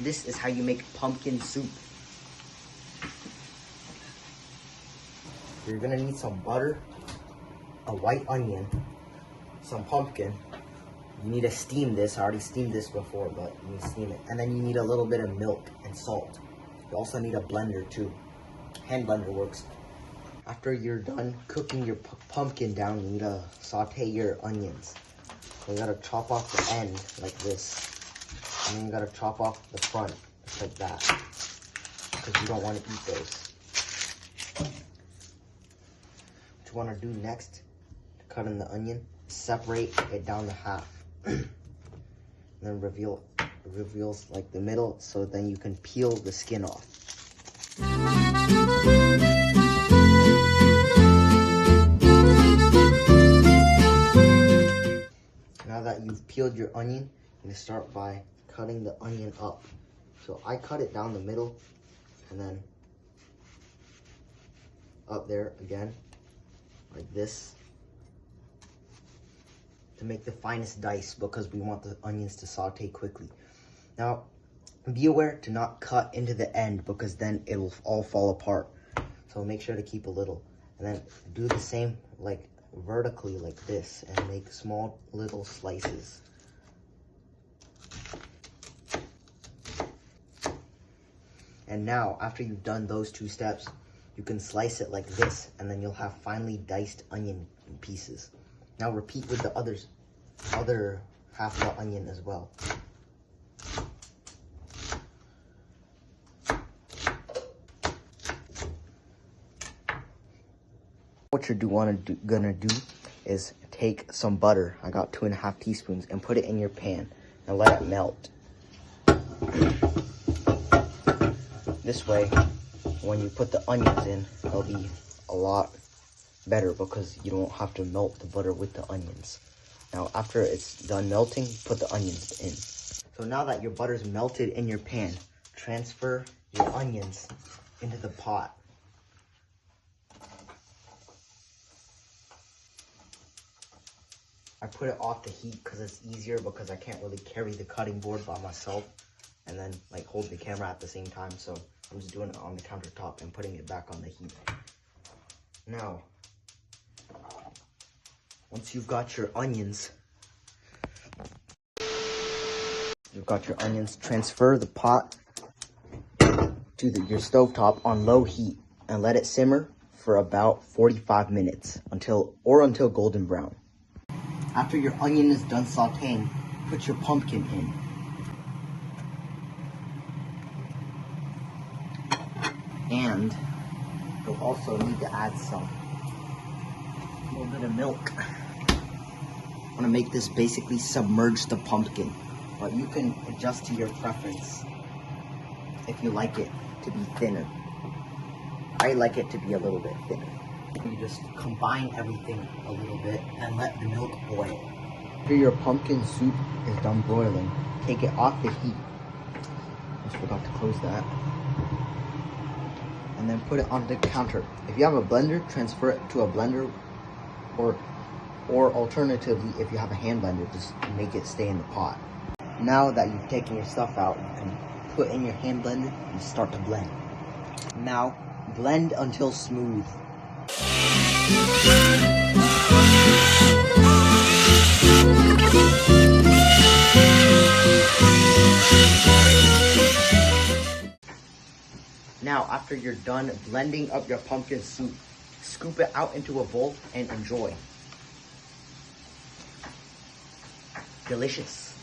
This is how you make pumpkin soup. You're gonna need some butter, a white onion, some pumpkin. You need to steam this. I already steamed this before, but you need to steam it. And then you need a little bit of milk and salt. You also need a blender too. Hand blender works. After you're done cooking your pumpkin down, you need to saute your onions. So you gotta chop off the end like this. And then you gotta chop off the front, just like that. Because you don't want to eat those. What you wanna do next, to cut in the onion, separate it down to half. And then reveals like the middle, so then you can peel the skin off. Now that you've peeled your onion, you're gonna start by cutting the onion up. So I cut it down the middle and then up there again, like this, to make the finest dice because we want the onions to saute quickly. Now, be aware to not cut into the end because then it'll all fall apart. So make sure to keep a little. And then do the same like vertically like this and make small little slices. And now, after you've done those two steps, you can slice it like this and then you'll have finely diced onion pieces. Now repeat with the other half of the onion as well. What you're gonna do is take some butter, I got 2.5 teaspoons, and put it in your pan and let it melt. This way, when you put the onions in, it'll be a lot better because you don't have to melt the butter with the onions. Now, after it's done melting, put the onions in. So now that your butter's melted in your pan, transfer your onions into the pot. I put it off the heat because it's easier because I can't really carry the cutting board by myself and then like hold the camera at the same time. So I'm just doing it on the countertop and putting it back on the heat. Now, once you've got your onions, transfer the pot to your stovetop on low heat and let it simmer for about 45 minutes until golden brown. After your onion is done sauteing, put your pumpkin in. And you'll also need to add a little bit of milk. I want to make this basically submerge the pumpkin, but you can adjust to your preference if you like it to be thinner. I like it to be a little bit thinner. You just combine everything a little bit and let the milk boil. After your pumpkin soup is done boiling, take it off the heat. Just forgot to close that. And then put it on the counter. If you have a blender, transfer it to a blender, or alternatively, if you have a hand blender, just make it stay in the pot. Now that you've taken your stuff out, you can put in your hand blender and start to blend. Now, blend until smooth. Now, after you're done blending up your pumpkin soup, scoop it out into a bowl and enjoy. Delicious.